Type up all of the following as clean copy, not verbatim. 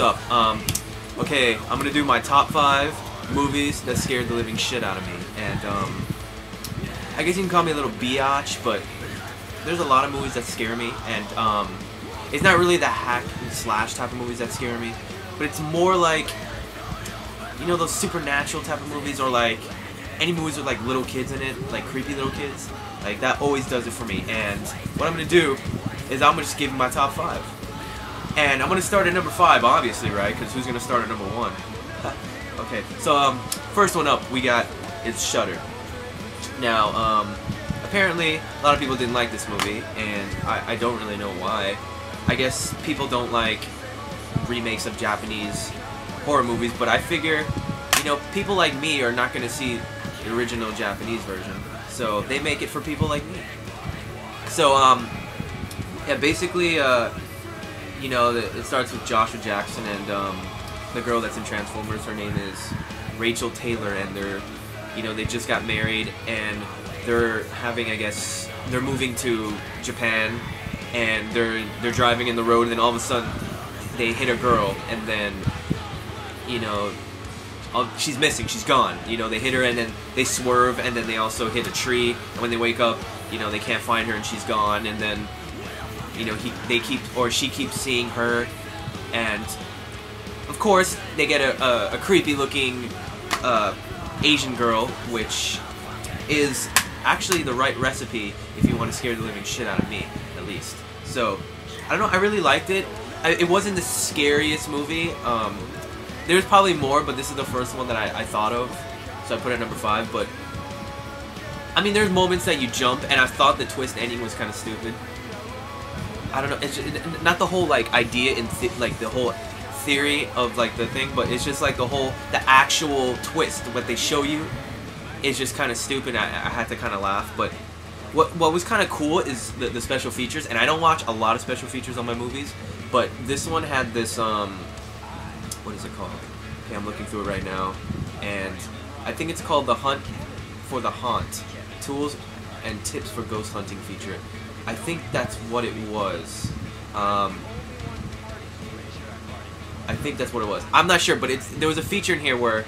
up? Okay, I'm gonna do my top 5 movies that scared the living shit out of me, and I guess you can call me a little biatch, but there's a lot of movies that scare me, and it's not really the hack and slash type of movies that scare me, but it's more like, you know, those supernatural type of movies, or like any movies with like little kids in it, like creepy little kids. Like that always does it for me. And what I'm gonna do is I'm gonna just give you my top 5. And I'm gonna start at number 5, obviously, right? Because who's gonna start at number 1? Okay, so first one up we got is Shudder. Now, apparently a lot of people didn't like this movie, and I don't really know why. I guess people don't like remakes of Japanese horror movies, but I figure, you know, people like me are not gonna see the original Japanese version, so they make it for people like me. So, yeah, basically, you know, it starts with Joshua Jackson and the girl that's in Transformers. Her name is Rachel Taylor, and they're, you know, they just got married, and they're having, I guess, they're moving to Japan, and they're driving in the road, and then all of a sudden they hit a girl, and then, you know, she's missing, she's gone. You know, they hit her, and then they swerve, and then they also hit a tree, and when they wake up, you know, they can't find her, and she's gone, and then, you know, she keeps seeing her, and of course they get a creepy looking Asian girl, which is actually the right recipe if you want to scare the living shit out of me, at least. So I don't know, I really liked it. It wasn't the scariest movie. There's probably more, but this is the first one that I thought of, so I put it at number 5. But I mean, there's moments that you jump, and I thought the twist ending was kind of stupid. I don't know, it's just, not the whole like idea in like the whole theory of like the thing, but it's just like the actual twist, what they show you is just kind of stupid. I had to kind of laugh. But what was kind of cool is the special features, and I don't watch a lot of special features on my movies, but this one had this what is it called? Okay, I'm looking through it right now, and I think it's called The Hunt for the Haunt, Tools and Tips for Ghost Hunting feature. I think that's what it was. I think that's what it was. I'm not sure, but there was a feature in here where,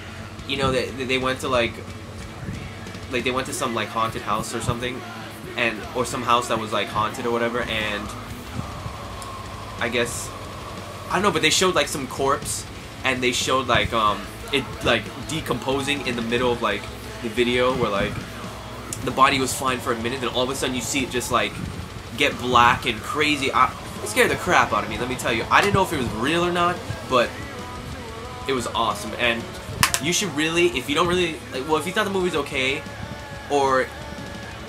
you know, they went to like they went to some like haunted house or something, or some house that was like haunted or whatever, and I guess, I don't know, but they showed like some corpse, and they showed like it like decomposing in the middle of like the video, where like the body was fine for a minute, then all of a sudden you see it just like get black and crazy. It scared the crap out of me, let me tell you. I didn't know if it was real or not, but it was awesome. And you should really, if you don't really like, well, if you thought the movie's okay, or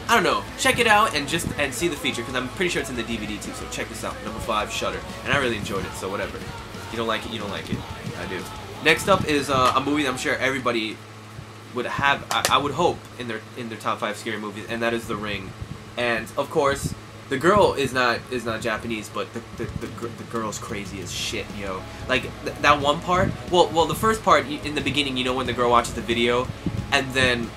I don't know, check it out and see the feature, because I'm pretty sure it's in the DVD too. So check this out, number 5, Shudder. And I really enjoyed it, so whatever. If you don't like it, you don't like it. I do. Next up is a movie that I'm sure everybody would have, I would hope, in their top 5 scary movies, and that is The Ring. And of course, the girl is not Japanese, but the girl's crazy as shit, yo. Like that one part. Well, the first part in the beginning, you know, when the girl watches the video, and then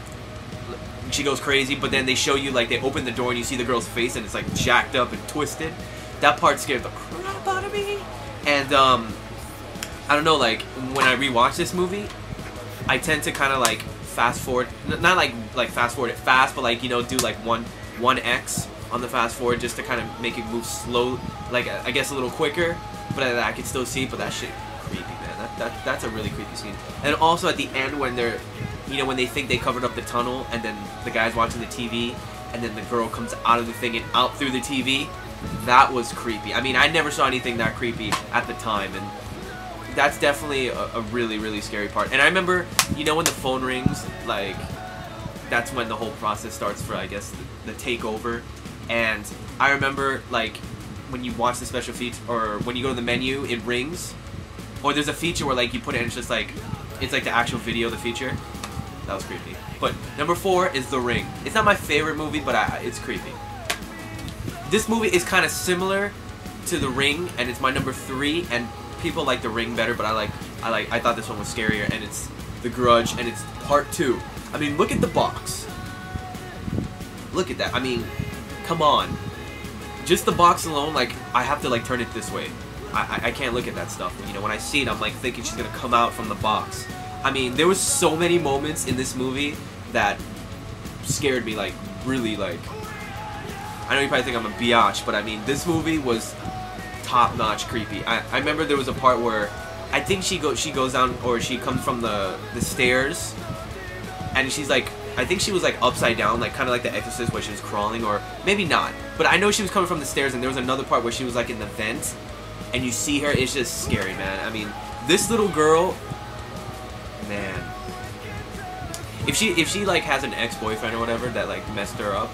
she goes crazy. But then they show you like they open the door and you see the girl's face and it's like jacked up and twisted. That part scared the crap out of me. And I don't know, like when I rewatch this movie, I tend to kind of like fast forward, not like fast forward it fast, but like, you know, do like 1x on the fast forward just to kind of make it move slow, like I guess a little quicker, but I could still see. But that shit creepy, man. That's a really creepy scene. And also at the end when they're, you know, when they think they covered up the tunnel, and then the guy's watching the TV, and then the girl comes out of the thing and out through the TV. That was creepy. I mean, I never saw anything that creepy at the time, and that's definitely a really, really scary part. And I remember, you know, when the phone rings, like that's when the whole process starts for, I guess, the takeover. And I remember, like, when you watch the special feature, or when you go to the menu, it rings. Or there's a feature where, like, you put it in, it's just like, it's like the actual video, the feature. That was creepy. But number 4 is The Ring. It's not my favorite movie, but it's creepy. This movie is kind of similar to The Ring, and it's my number 3, and people like The Ring better, but I thought this one was scarier, and it's The Grudge, and it's part 2. I mean, look at the box. Look at that. I mean, come on. Just the box alone, like, I have to like turn it this way. I can't look at that stuff. You know, when I see it, I'm like thinking she's gonna come out from the box. I mean, there was so many moments in this movie that scared me, like, really, like, I know you probably think I'm a biatch, but I mean, this movie was top-notch creepy. I remember there was a part where I think she goes down, or she comes from the stairs, and she's like, I think she was like upside down, like kind of like The Exorcist where she was crawling, or maybe not. But I know she was coming from the stairs, and there was another part where she was like in the vent, and you see her. It's just scary, man. I mean, this little girl, man. If she like has an ex-boyfriend or whatever that like messed her up,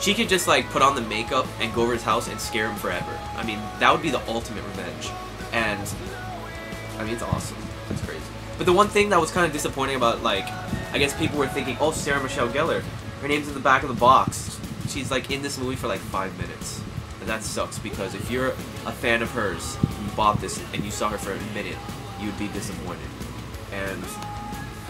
she could just like put on the makeup and go over his house and scare him forever. I mean, that would be the ultimate revenge. And I mean, it's awesome. It's crazy. But the one thing that was kind of disappointing about, like, I guess people were thinking, oh, Sarah Michelle Gellar, her name's in the back of the box. She's like in this movie for like 5 minutes. And that sucks, because if you're a fan of hers, you bought this and you saw her for a minute, you'd be disappointed. And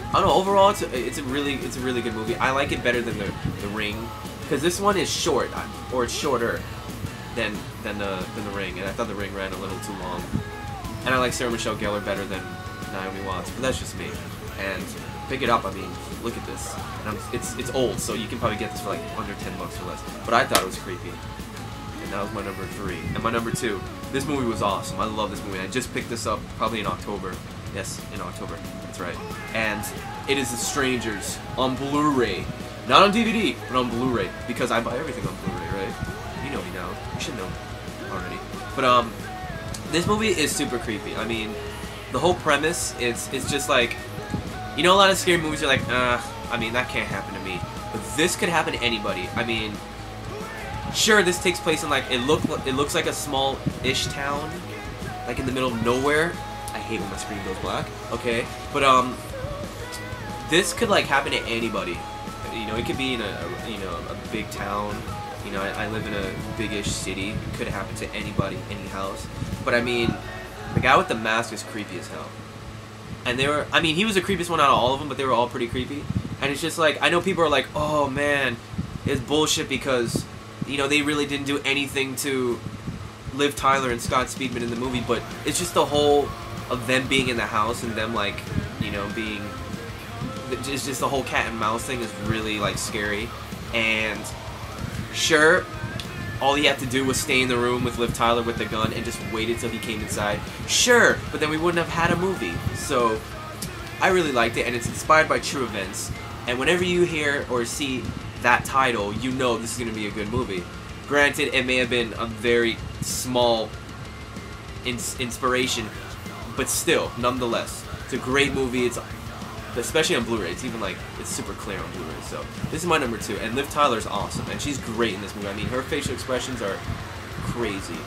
I don't know, overall it's a really good movie. I like it better than the Ring, because this one is short, or it's shorter than the Ring, and I thought the Ring ran a little too long. And I like Sarah Michelle Gellar better than Naomi Watts, but that's just me. And pick it up. I mean, look at this. And it's old, so you can probably get this for like under $10 or less. But I thought it was creepy. And that was my number 3. And my number 2. This movie was awesome. I love this movie. I just picked this up probably in October. Yes, in October. That's right. And it is The Strangers on Blu-ray. Not on DVD, but on Blu-ray. Because I buy everything on Blu-ray, right? You know me now. You should know already. But this movie is super creepy. I mean, the whole premise is just like, you know, a lot of scary movies are like, I mean, that can't happen to me. But this could happen to anybody. I mean, sure, this takes place in like, it looks like a small-ish town, like in the middle of nowhere. I hate when my screen goes black. Okay, but this could like happen to anybody. You know, it could be in a big town. You know, I live in a big-ish city. It could happen to anybody, any house. But I mean, the guy with the mask is creepy as hell. And I mean, he was the creepiest one out of all of them, but they were all pretty creepy. And it's just like, I know people are like, oh man, it's bullshit because, you know, they really didn't do anything to Liv Tyler and Scott Speedman in the movie, but it's just the whole of them being in the house and them like, you know, being, it's just the whole cat and mouse thing is really like scary. And sure, all he had to do was stay in the room with Liv Tyler with the gun and just wait until he came inside. Sure, but then we wouldn't have had a movie. So, I really liked it, and it's inspired by true events. And whenever you hear or see that title, you know this is going to be a good movie. Granted, it may have been a very small inspiration, but still, nonetheless, it's a great movie. It's especially on Blu-ray. It's even like, it's super clear on Blu-ray. So this is my number 2, and Liv Tyler's awesome, and she's great in this movie. I mean, her facial expressions are crazy.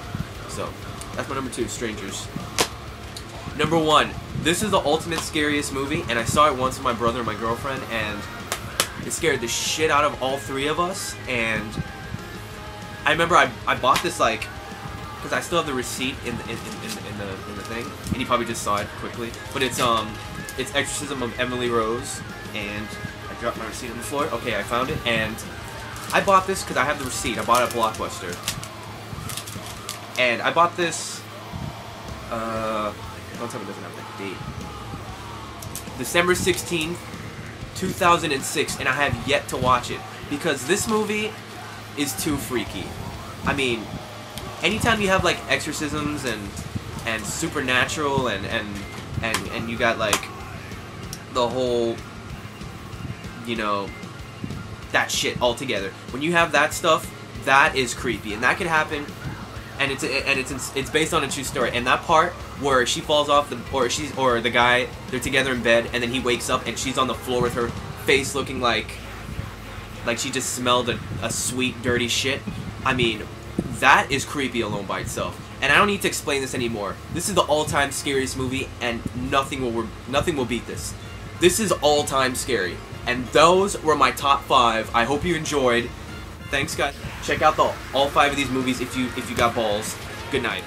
So that's my number 2, Strangers. Number 1, this is the ultimate scariest movie, and I saw it once with my brother and my girlfriend, and it scared the shit out of all 3 of us. And I remember I bought this like, because I still have the receipt in the thing, and you probably just saw it quickly, but it's Exorcism of Emily Rose, and I dropped my receipt on the floor. Okay, I found it, and I bought this because I have the receipt. I bought it at Blockbuster, and I bought this, don't tell me it doesn't have that date. December 16th, 2006, and I have yet to watch it, because this movie is too freaky. I mean, anytime you have like exorcisms and supernatural and you got like the whole, you know, that shit all together. When you have that stuff, that is creepy, and that could happen. And it's based on a true story. And that part where she falls off or the guy, they're together in bed, and then he wakes up and she's on the floor with her face looking like she just smelled a sweet dirty shit. I mean, that is creepy alone by itself. And I don't need to explain this anymore. This is the all-time scariest movie, and nothing will beat this. This is all-time scary. And those were my top 5. I hope you enjoyed. Thanks, guys. Check out all 5 of these movies if you got balls. Good night.